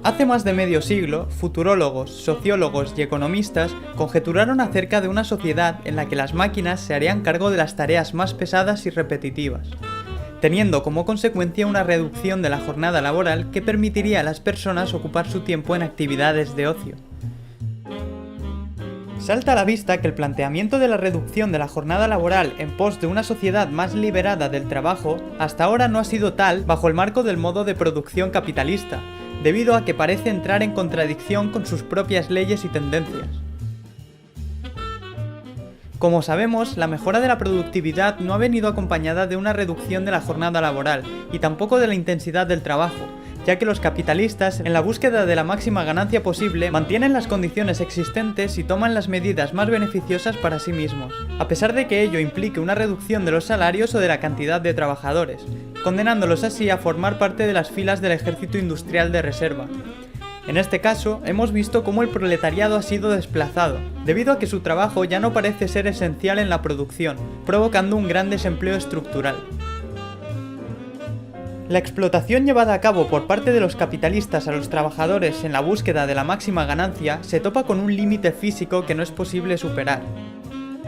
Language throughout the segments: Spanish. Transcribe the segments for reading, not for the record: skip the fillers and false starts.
Hace más de medio siglo, futurólogos, sociólogos y economistas conjeturaron acerca de una sociedad en la que las máquinas se harían cargo de las tareas más pesadas y repetitivas, teniendo como consecuencia una reducción de la jornada laboral que permitiría a las personas ocupar su tiempo en actividades de ocio. Salta a la vista que el planteamiento de la reducción de la jornada laboral en pos de una sociedad más liberada del trabajo hasta ahora no ha sido tal bajo el marco del modo de producción capitalista, debido a que parece entrar en contradicción con sus propias leyes y tendencias. Como sabemos, la mejora de la productividad no ha venido acompañada de una reducción de la jornada laboral y tampoco de la intensidad del trabajo, ya que los capitalistas, en la búsqueda de la máxima ganancia posible, mantienen las condiciones existentes y toman las medidas más beneficiosas para sí mismos, a pesar de que ello implique una reducción de los salarios o de la cantidad de trabajadores, condenándolos así a formar parte de las filas del ejército industrial de reserva. En este caso, hemos visto cómo el proletariado ha sido desplazado, debido a que su trabajo ya no parece ser esencial en la producción, provocando un gran desempleo estructural. La explotación llevada a cabo por parte de los capitalistas a los trabajadores en la búsqueda de la máxima ganancia se topa con un límite físico que no es posible superar.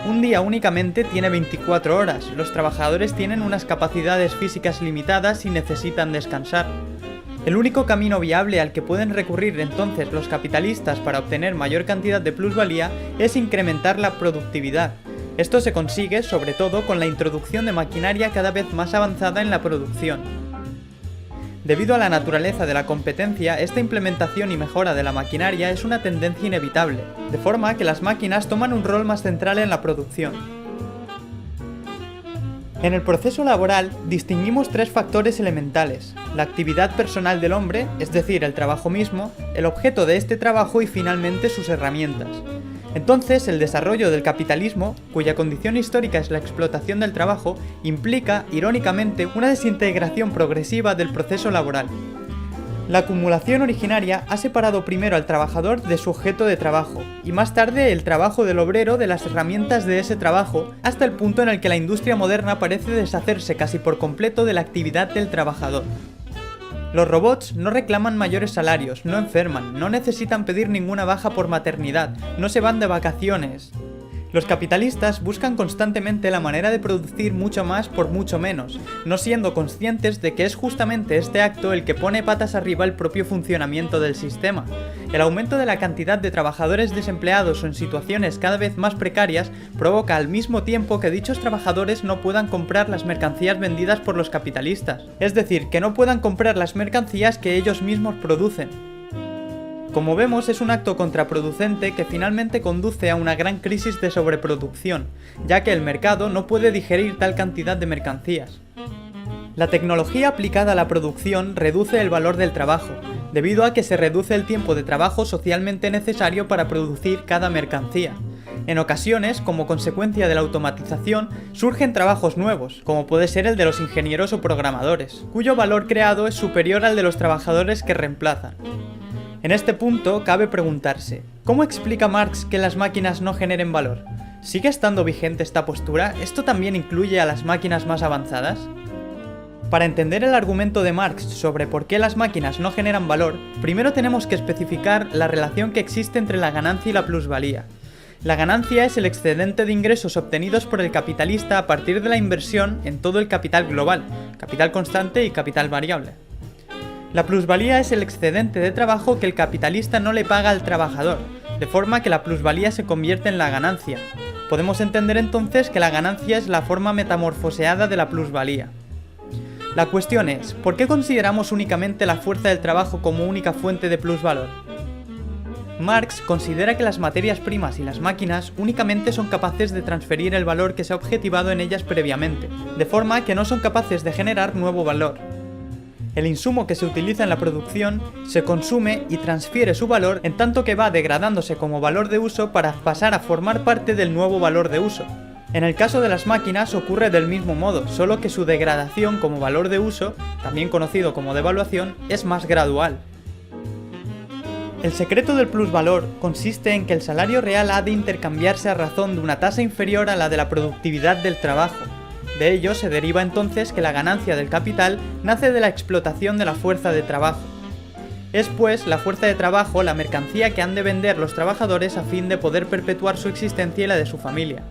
Un día únicamente tiene 24 horas, los trabajadores tienen unas capacidades físicas limitadas y necesitan descansar. El único camino viable al que pueden recurrir entonces los capitalistas para obtener mayor cantidad de plusvalía es incrementar la productividad. Esto se consigue sobre todo con la introducción de maquinaria cada vez más avanzada en la producción. Debido a la naturaleza de la competencia, esta implementación y mejora de la maquinaria es una tendencia inevitable, de forma que las máquinas toman un rol más central en la producción. En el proceso laboral distinguimos tres factores elementales: la actividad personal del hombre, es decir, el trabajo mismo, el objeto de este trabajo y finalmente sus herramientas. Entonces, el desarrollo del capitalismo, cuya condición histórica es la explotación del trabajo, implica, irónicamente, una desintegración progresiva del proceso laboral. La acumulación originaria ha separado primero al trabajador de su objeto de trabajo, y más tarde el trabajo del obrero de las herramientas de ese trabajo, hasta el punto en el que la industria moderna parece deshacerse casi por completo de la actividad del trabajador. Los robots no reclaman mayores salarios, no enferman, no necesitan pedir ninguna baja por maternidad, no se van de vacaciones. Los capitalistas buscan constantemente la manera de producir mucho más por mucho menos, no siendo conscientes de que es justamente este acto el que pone patas arriba el propio funcionamiento del sistema. El aumento de la cantidad de trabajadores desempleados o en situaciones cada vez más precarias provoca al mismo tiempo que dichos trabajadores no puedan comprar las mercancías vendidas por los capitalistas, es decir, que no puedan comprar las mercancías que ellos mismos producen. Como vemos, es un acto contraproducente que finalmente conduce a una gran crisis de sobreproducción, ya que el mercado no puede digerir tal cantidad de mercancías. La tecnología aplicada a la producción reduce el valor del trabajo, debido a que se reduce el tiempo de trabajo socialmente necesario para producir cada mercancía. En ocasiones, como consecuencia de la automatización, surgen trabajos nuevos, como puede ser el de los ingenieros o programadores, cuyo valor creado es superior al de los trabajadores que reemplazan. En este punto cabe preguntarse, ¿cómo explica Marx que las máquinas no generen valor? ¿Sigue estando vigente esta postura? ¿Esto también incluye a las máquinas más avanzadas? Para entender el argumento de Marx sobre por qué las máquinas no generan valor, primero tenemos que especificar la relación que existe entre la ganancia y la plusvalía. La ganancia es el excedente de ingresos obtenidos por el capitalista a partir de la inversión en todo el capital global, capital constante y capital variable. La plusvalía es el excedente de trabajo que el capitalista no le paga al trabajador, de forma que la plusvalía se convierte en la ganancia. Podemos entender entonces que la ganancia es la forma metamorfoseada de la plusvalía. La cuestión es, ¿por qué consideramos únicamente la fuerza del trabajo como única fuente de plusvalor? Marx considera que las materias primas y las máquinas únicamente son capaces de transferir el valor que se ha objetivado en ellas previamente, de forma que no son capaces de generar nuevo valor. El insumo que se utiliza en la producción se consume y transfiere su valor en tanto que va degradándose como valor de uso para pasar a formar parte del nuevo valor de uso. En el caso de las máquinas ocurre del mismo modo, solo que su degradación como valor de uso, también conocido como devaluación, es más gradual. El secreto del plusvalor consiste en que el salario real ha de intercambiarse a razón de una tasa inferior a la de la productividad del trabajo. De ello se deriva entonces que la ganancia del capital nace de la explotación de la fuerza de trabajo. Es pues la fuerza de trabajo la mercancía que han de vender los trabajadores a fin de poder perpetuar su existencia y la de su familia.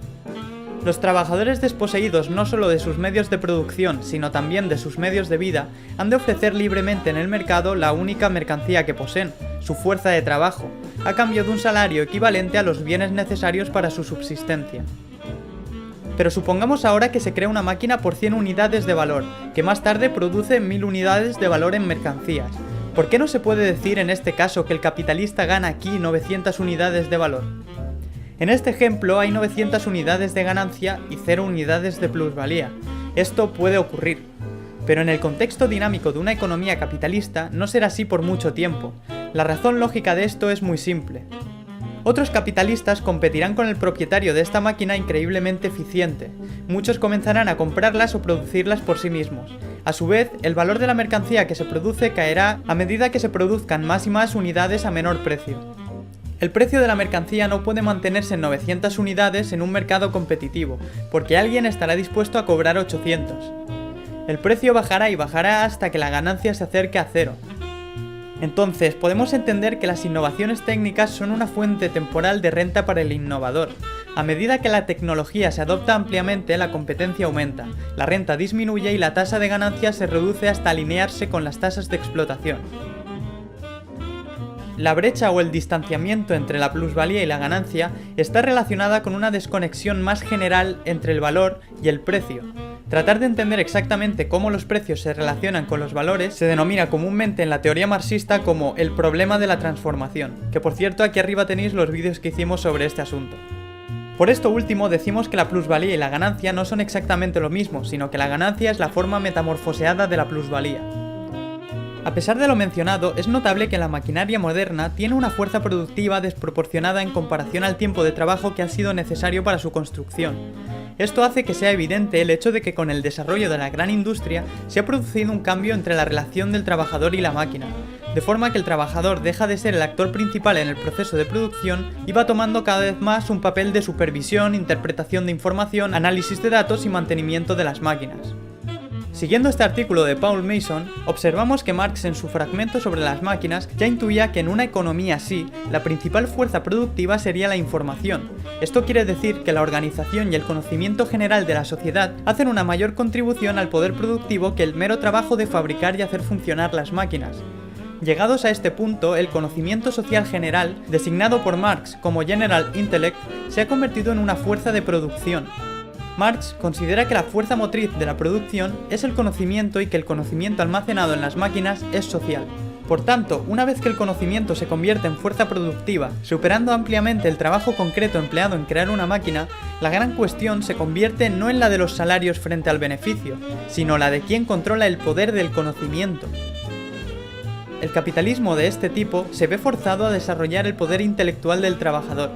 Los trabajadores desposeídos no solo de sus medios de producción, sino también de sus medios de vida, han de ofrecer libremente en el mercado la única mercancía que poseen, su fuerza de trabajo, a cambio de un salario equivalente a los bienes necesarios para su subsistencia. Pero supongamos ahora que se crea una máquina por 100 unidades de valor, que más tarde produce 1000 unidades de valor en mercancías. ¿Por qué no se puede decir en este caso que el capitalista gana aquí 900 unidades de valor? En este ejemplo hay 900 unidades de ganancia y 0 unidades de plusvalía. Esto puede ocurrir. Pero en el contexto dinámico de una economía capitalista no será así por mucho tiempo. La razón lógica de esto es muy simple. Otros capitalistas competirán con el propietario de esta máquina increíblemente eficiente. Muchos comenzarán a comprarlas o producirlas por sí mismos. A su vez, el valor de la mercancía que se produce caerá a medida que se produzcan más y más unidades a menor precio. El precio de la mercancía no puede mantenerse en 900 unidades en un mercado competitivo, porque alguien estará dispuesto a cobrar 800. El precio bajará y bajará hasta que la ganancia se acerque a cero. Entonces, podemos entender que las innovaciones técnicas son una fuente temporal de renta para el innovador. A medida que la tecnología se adopta ampliamente, la competencia aumenta, la renta disminuye y la tasa de ganancia se reduce hasta alinearse con las tasas de explotación. La brecha o el distanciamiento entre la plusvalía y la ganancia está relacionada con una desconexión más general entre el valor y el precio. Tratar de entender exactamente cómo los precios se relacionan con los valores se denomina comúnmente en la teoría marxista como el problema de la transformación, que por cierto aquí arriba tenéis los vídeos que hicimos sobre este asunto. Por esto último decimos que la plusvalía y la ganancia no son exactamente lo mismo, sino que la ganancia es la forma metamorfoseada de la plusvalía. A pesar de lo mencionado, es notable que la maquinaria moderna tiene una fuerza productiva desproporcionada en comparación al tiempo de trabajo que ha sido necesario para su construcción. Esto hace que sea evidente el hecho de que con el desarrollo de la gran industria se ha producido un cambio entre la relación del trabajador y la máquina, de forma que el trabajador deja de ser el actor principal en el proceso de producción y va tomando cada vez más un papel de supervisión, interpretación de información, análisis de datos y mantenimiento de las máquinas. Siguiendo este artículo de Paul Mason, observamos que Marx en su fragmento sobre las máquinas ya intuía que en una economía así, la principal fuerza productiva sería la información. Esto quiere decir que la organización y el conocimiento general de la sociedad hacen una mayor contribución al poder productivo que el mero trabajo de fabricar y hacer funcionar las máquinas. Llegados a este punto, el conocimiento social general, designado por Marx como General Intellect, se ha convertido en una fuerza de producción. Marx considera que la fuerza motriz de la producción es el conocimiento y que el conocimiento almacenado en las máquinas es social. Por tanto, una vez que el conocimiento se convierte en fuerza productiva, superando ampliamente el trabajo concreto empleado en crear una máquina, la gran cuestión se convierte no en la de los salarios frente al beneficio, sino la de quien controla el poder del conocimiento. El capitalismo de este tipo se ve forzado a desarrollar el poder intelectual del trabajador,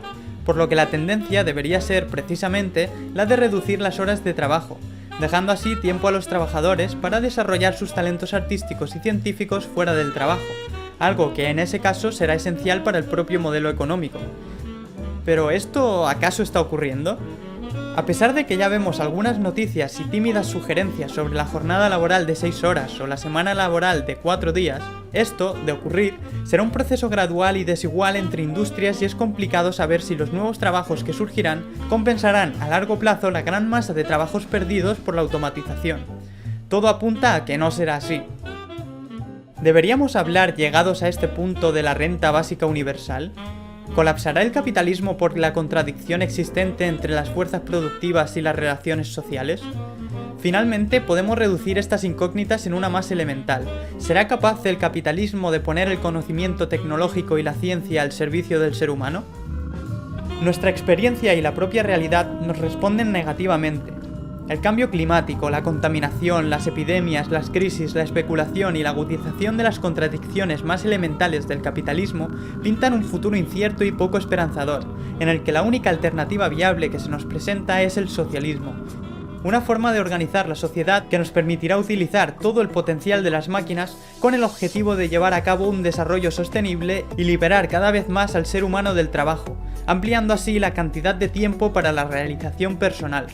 por lo que la tendencia debería ser precisamente la de reducir las horas de trabajo, dejando así tiempo a los trabajadores para desarrollar sus talentos artísticos y científicos fuera del trabajo, algo que en ese caso será esencial para el propio modelo económico. ¿Pero esto acaso está ocurriendo? A pesar de que ya vemos algunas noticias y tímidas sugerencias sobre la jornada laboral de 6 horas o la semana laboral de 4 días, esto, de ocurrir, será un proceso gradual y desigual entre industrias y es complicado saber si los nuevos trabajos que surgirán compensarán a largo plazo la gran masa de trabajos perdidos por la automatización. Todo apunta a que no será así. ¿Deberíamos hablar, llegados a este punto, de la renta básica universal? ¿Colapsará el capitalismo por la contradicción existente entre las fuerzas productivas y las relaciones sociales? Finalmente, podemos reducir estas incógnitas en una más elemental. ¿Será capaz el capitalismo de poner el conocimiento tecnológico y la ciencia al servicio del ser humano? Nuestra experiencia y la propia realidad nos responden negativamente. El cambio climático, la contaminación, las epidemias, las crisis, la especulación y la agudización de las contradicciones más elementales del capitalismo pintan un futuro incierto y poco esperanzador, en el que la única alternativa viable que se nos presenta es el socialismo. Una forma de organizar la sociedad que nos permitirá utilizar todo el potencial de las máquinas con el objetivo de llevar a cabo un desarrollo sostenible y liberar cada vez más al ser humano del trabajo, ampliando así la cantidad de tiempo para la realización personal.